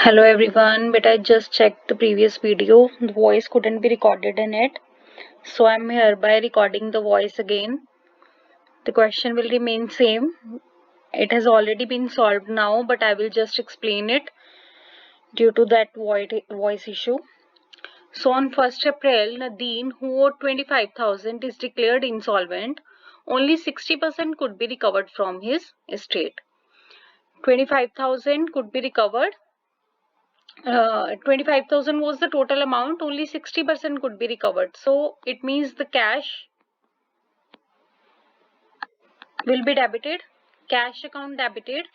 Hello everyone, but I just checked the previous video. The voice couldn't be recorded in it. So I'm hereby recording the voice again. The question will remain same. It has already been solved now, but I will just explain it due to that voice issue. So on 1st April, Nadine, who owed 25,000, is declared insolvent. Only 60% could be recovered from his estate. 25,000 could be recovered. 25,000 was the total amount, only 60% could be recovered. So it means the cash will be debited, cash account debited,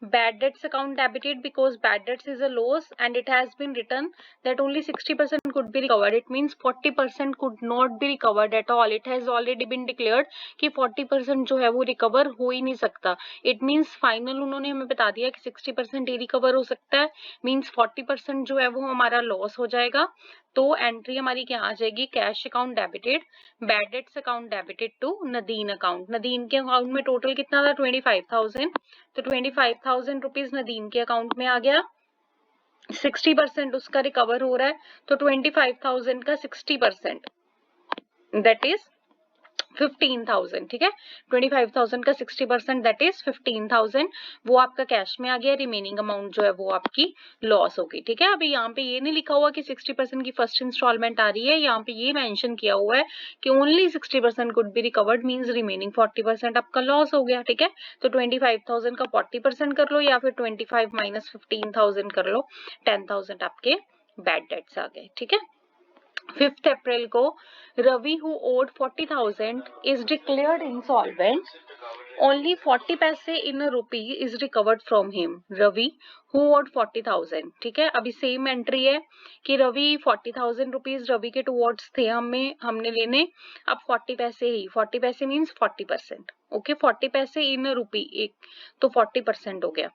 bad debts account debited because bad debts is a loss and it has been written that only 60% could be recovered. It means 40% could not be recovered at all. It has already been declared कि 40% जो है वो recover हो ही नहीं सकता. It means final उन्होंने हमें बता दिया कि 60% ही रिकवर हो सकता है, मीन्स 40% जो है वो हमारा लॉस हो जाएगा. तो एंट्री हमारी क्या आ जाएगी, cash account debited, bad debts account debited to Nadeen account. Nadeen के अकाउंट में टोटल कितना था, 25,000. तो 25,000 रुपीज नदीन के अकाउंट में आ गया. 60% उसका रिकवर हो रहा है, तो 25,000 का 60% दैट इज 15,000. ठीक है, 25,000 का 60% दैट इज 15,000. वो आपका कैश में आ गया. रिमेनिंग अमाउंट जो है वो आपकी लॉस होगी. ठीक है, अभी यहाँ पे ये नहीं लिखा हुआ कि 60% की फर्स्ट इंस्टॉलमेंट आ रही है. यहाँ पे ये मेंशन किया हुआ है कि only 60% could be recovered, means remaining 40% आपका लॉस हो गया. ठीक है, तो 25,000 का 40% कर लो या फिर 25 माइनस 15,000 कर लो. 10,000 आपके बैड डेट्स आ गए. ठीक है, 5th अप्रैल को Ravi who owed 40,000 is declared insolvent. Only 40 पैसे in a rupee is recovered from him. Ravi who owed 40,000. ठीक है, अभी सेम एंट्री है कि रवि 40,000 रुपीज रवि के टुवर्ड्स थे हमने लेने. अब 40 पैसे ही, 40 पैसे मीन्स 40%. ओके, 40 पैसे इन रुपी एक, तो 40% हो गया.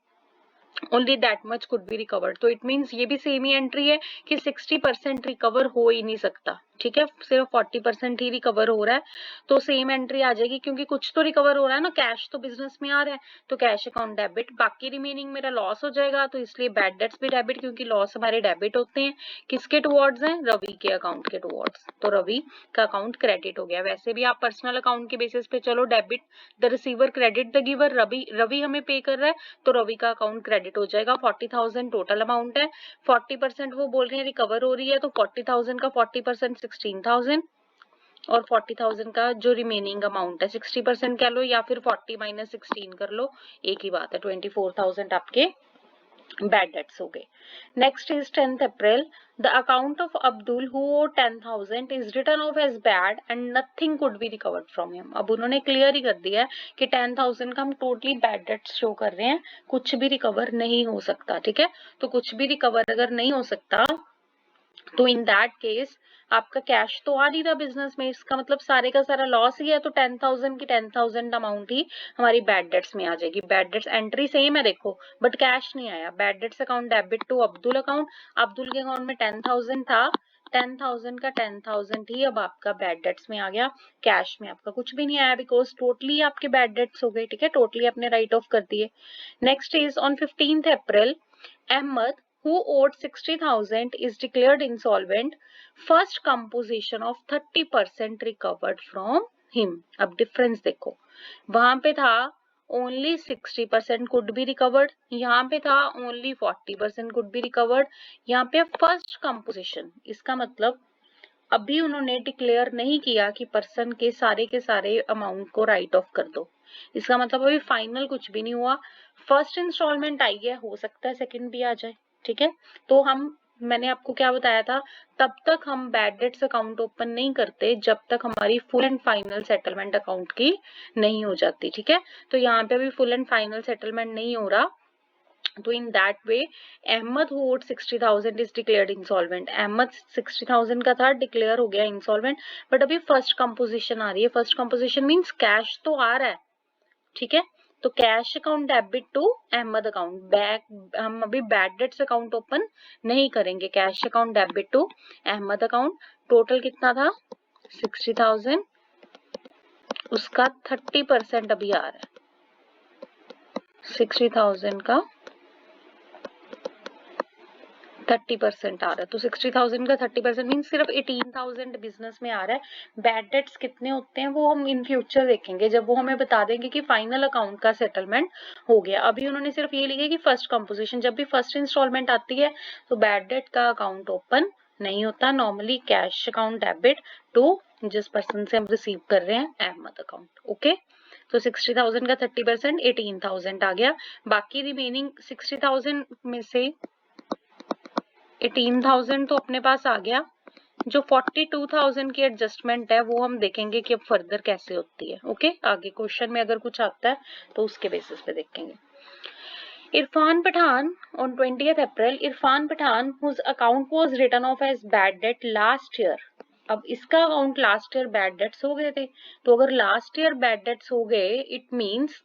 Only that much could be recovered. तो इट मीन्स ये भी सेम ही एंट्री है कि 60% रिकवर हो ही नहीं सकता. ठीक है, सिर्फ 40% ही रिकवर हो रहा है. तो सेम एंट्री आ जाएगी क्योंकि कुछ तो रिकवर हो रहा है ना, कैश तो बिजनेस में आ रहा है, तो कैश अकाउंट डेबिट. बाकी रिमेनिंग मेरा लॉस हो जाएगा, तो इसलिए बैड डेट्स भी डेबिट, क्योंकि लॉस हमारे डेबिट होते हैं. किसके टुवर्ड्स हैं, रवि के अकाउंट के टुवर्ड्स. तो रवि का अकाउंट क्रेडिट हो गया. वैसे भी आप पर्सनल अकाउंट के बेसिस पे चलो, debit the receiver credit the giver. Ravi हमें पे कर रहा है, तो रवि का अकाउंट क्रेडिट हो जाएगा. 40,000 टोटल अमाउंट है, 40% वो बोल रहे हैं रिकवर हो रही है, तो 40,000 का 40% 16,000 और 40,000 का जो रिमेनिंग अमाउंट है 60% कह लो या फिर 40 माइनस 16 कर लो, एक ही बात है. 24,000 आपके बैड डेट्स हो गए. Next is 10th April. The account of Abdul who owed 10,000 is written off as bad and nothing could be recovered from him. अब उन्होंने क्लियर ही कर दिया है कि 10,000 का हम टोटली बैड डेट्स शो कर रहे हैं, कुछ भी रिकवर नहीं हो सकता. ठीक है, तो कुछ भी रिकवर अगर नहीं हो सकता तो इन दैट केस आपका कैश तो आ नहीं रहा बिजनेस में, इसका मतलब सारे का सारा लॉस ही है. तो 10,000 की 10,000 अमाउंट ही हमारी बैड डेट्स में आ जाएगी. बैड डेट्स एंट्री सेम है देखो, बट कैश नहीं आया. Bad debts account debit to Abdul account. Abdul के अकाउंट में 10,000 था, 10,000 का 10,000 ही अब आपका बैड डेट्स में आ गया. कैश में आपका कुछ भी नहीं आया बिकॉज टोटली आपके बैड डेट्स हो गए. ठीक है, टोटली आपने राइट ऑफ कर दिए. Next is on 15th April. Ahmed who owed 60,000 is declared insolvent. First composition of 30% recovered from him. अब डिफरेंस देखो, वहां पे था only 60% could be recovered, यहाँ पे था only 40% could be recovered. यहाँ पे फर्स्ट कंपोजिशन, इसका मतलब अभी उन्होंने डिक्लेयर नहीं किया कि पर्सन के सारे अमाउंट को राइट ऑफ कर दो. इसका मतलब अभी फाइनल कुछ भी नहीं हुआ. फर्स्ट इंस्टॉलमेंट आई है, हो सकता है सेकंड भी आ जाए. ठीक है, तो मैंने आपको क्या बताया था, तब तक हम बैड डेट्स अकाउंट ओपन नहीं करते जब तक हमारी full and final settlement account की नहीं हो जाती. ठीक है, तो यहाँ पे अभी फुल एंड फाइनल सेटलमेंट नहीं हो रहा. तो in that way Ahmed who owed 60,000 is declared insolvent. Ahmed 60,000 का था, डिक्लेयर हो गया इंसॉल्वेंट. बट अभी फर्स्ट कंपोजिशन आ रही है. फर्स्ट कंपोजिशन मींस कैश तो आ रहा है. ठीक है, तो cash account debit to Ahmed account. Back हम अभी बैड डेट्स अकाउंट ओपन नहीं करेंगे. Cash account debit to Ahmed account. Total कितना था, 60,000, उसका 30% अभी आ रहा है. 60,000 का 30% आ रहा है, तो 60,000 का 30% मीन सिर्फ 18,000 बिजनेस में आ रहा है। बैड डेट्स कितने होते हैं वो हम इन फ्यूचर देखेंगे, जब वो हमें बता देंगे कि फाइनल अकाउंट का सेटलमेंट हो गया। अभी उन्होंने सिर्फ ये लिखा है कि फर्स्ट कंपोजिशन, जब भी फर्स्ट इंस्टॉलमेंट आती है तो बैड डेट का अकाउंट ओपन नहीं होता। Normally cash account debit to जिस पर्सन से हम रिसीव कर रहे हैं अहमद अकाउंट। ओके, तो 60,000 का 30% 18,000 आ गया। बाकी रिमेनिंग 60,000 में से 18,000 तो अपने पास आ गया। जो 42,000 की एडजस्टमेंट है वो हम देखेंगे कि अब फर्दर कैसे होती है। ओके, आगे क्वेश्चन में अगर कुछ आता है तो उसके बेसिस पे देखेंगे। Irfan Pathan on 20th April, Irfan Pathan whose account was written off as bad debt last year. अब इसका account last year bad debts हो गए थे, तो अगर लास्ट ईयर बैड डेट्स हो गए इट मींस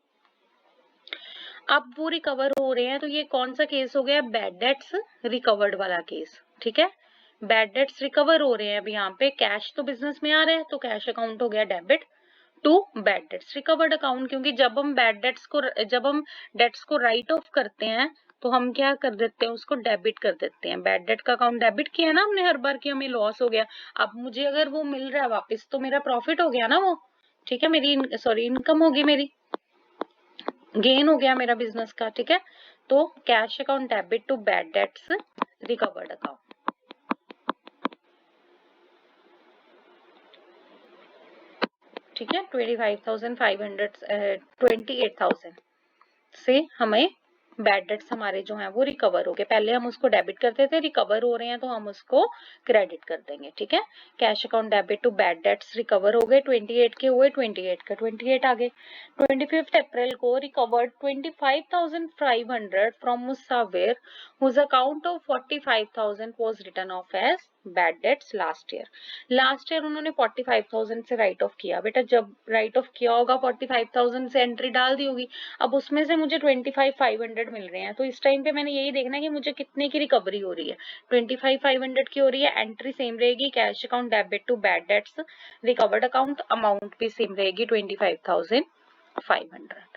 अब वो रिकवर हो रहे हैं, तो ये कौन सा केस हो गया? बैड डेट्स रिकवर्ड वाला केस। ठीक है, बैड डेट्स रिकवर हो रहे हैं। अब यहाँ पे कैश तो बिजनेस में आ रहा है, तो कैश अकाउंट हो गया debit to bad debts recovered account, क्योंकि जब हम डेट्स को राइट ऑफ करते हैं तो हम क्या कर देते हैं, उसको डेबिट कर देते हैं। बैड डेट का अकाउंट डेबिट किया ना हमने हर बार कि हमें लॉस हो गया, अब मुझे अगर वो मिल रहा है वापस तो मेरा प्रॉफिट हो गया ना वो। ठीक है, मेरी इनकम होगी, मेरी गेन हो गया मेरा बिजनेस का। ठीक है, तो cash account debit to bad debts recovered account. ठीक है, 28,000 से हमें बैड डेट्स हमारे जो हैं वो रिकवर हो गए। पहले हम उसको डेबिट करते थे, रिकवर हो रहे हैं तो हम उसको क्रेडिट कर देंगे। ठीक है, cash account debit to bad debts recover हो गए, 28 के हुए, 28 का 28 आ गए। 25 अप्रैल को recovered 25,500 from Musavir whose account of 45,000 was written off as bad debts last year. Last year उन्होंने 45,000 से राइट ऑफ किया। बेटा जब राइट ऑफ किया होगा 45,000 से एंट्री डाल दी होगी, अब उसमें से मुझे 25,500 मिल रहे हैं, तो इस टाइम पे मैंने यही देखना है कि मुझे कितने की रिकवरी हो रही है। 25,500 की हो रही है, एंट्री सेम रहेगी, cash account debit to bad debts recovered account, amount भी सेम रहेगी 25,500।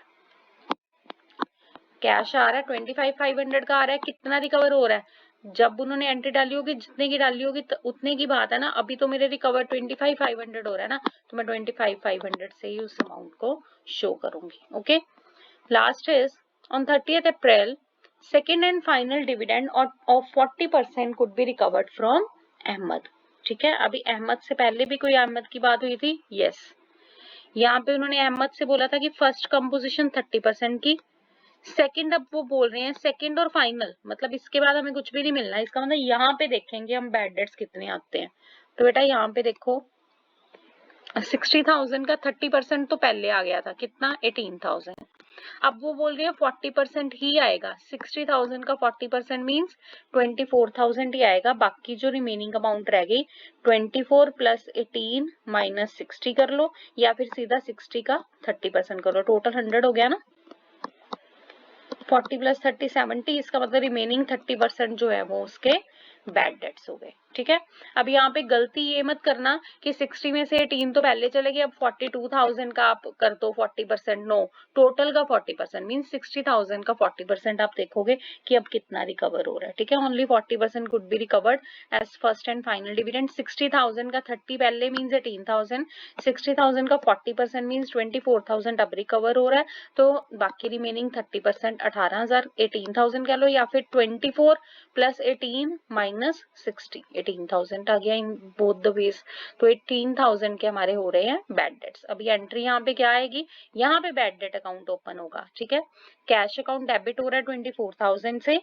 कैश आ रहा है 25,500 का आ रहा है, कितना रिकवर हो रहा है? जब उन्होंने एंट्री डाली होगी जितने की डाली होगी उतने की बात है ना। अभी तो मेरे रिकवर 25,500 हो रहा है ना, तो मैं 25,500 से ही उस अमाउंट को शो करूंगी। Okay, last is on 30th April, second and final dividend of 40% could be recovered from Ahmed. ठीक है, अभी अहमद से पहले भी कोई अहमद की बात हुई थी। यस, यहाँ पे उन्होंने अहमद से बोला था कि फर्स्ट कंपोजिशन 30% की, सेकंड अब वो बोल रहे हैं सेकंड और फाइनल, मतलब इसके बाद हमें कुछ भी नहीं मिलना। इसका मतलब यहाँ पे देखेंगे हम बैड डेट्स कितने आते हैं। तो बेटा यहाँ पे देखो 60,000 का 30% तो पहले आ गया था, कितना? 18,000। अब वो बोल रहे हैं 40% ही आएगा। 60,000 का 40% मीन्स 24,000 ही आएगा। बाकी जो रिमेनिंग अमाउंट रह गई 24 प्लस 18 माइनस 60 कर लो, या फिर सीधा 60 का 30% कर लो, टोटल 100 हो गया ना। 40 प्लस 30 70, इसका मतलब रिमेनिंग 30% जो है वो उसके बैड डेट्स हो गए। ठीक है, अब यहाँ पे गलती ये मत करना कि 60 में से 18 तो पहले चले गए, अब 42,000 का आप कर दो 40%। नो, टोटल का 40% मीन 60,000 का 40% आप देखोगे कि अब कितना रिकवर हो रहा है। ठीक है, only 40% could be recovered as first and final dividend. 60,000 का 30 पहले मीन्स 18,000, 60,000 का 40% मीन्स 24,000 अब रिकवर हो रहा है, तो बाकी रिमेनिंग 30% 18,000, 18,000 कह लो, या फिर 24 प्लस 18 माइनस 60, 18,000 आ गया इन बोथ द वेज। तो 18,000 के हमारे हो रहे हैं बैड डेट्स। अभी एंट्री यहाँ पे क्या आएगी? यहाँ पे बैड डेट अकाउंट ओपन होगा। ठीक है, कैश अकाउंट डेबिट हो रहा है 24,000 से,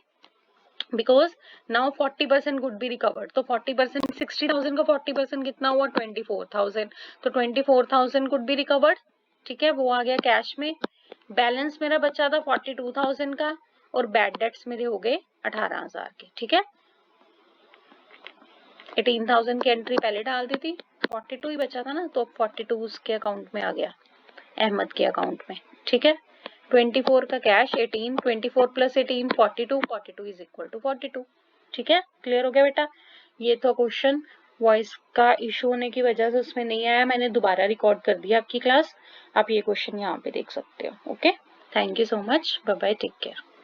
because now 40% good be recovered. तो 40% 60,000 का 40% कितना हुआ? 24,000, तो 24,000 गुड बी रिकवर्ड। ठीक है, वो आ गया कैश में। बैलेंस मेरा बचा था 42,000 का, और बैड डेट्स मेरे हो गए 18,000 के। ठीक है, 18,000 की एंट्री पहले डाल दी थी, 42 ही बचा था ना, तो अब 42 उसके अकाउंट में आ गया, अहमद के अकाउंट में। ठीक है, 24 का कैश, 18, 24 प्लस 18 42, 42 इज इक्वल टू 42। ठीक है, क्लियर हो गया बेटा? ये तो क्वेश्चन वॉइस का इशू होने की वजह से उसमें नहीं आया, मैंने दोबारा रिकॉर्ड कर दिया आपकी क्लास। आप ये क्वेश्चन यहाँ पे देख सकते हो। Okay, thank you so much, bye bye, take care.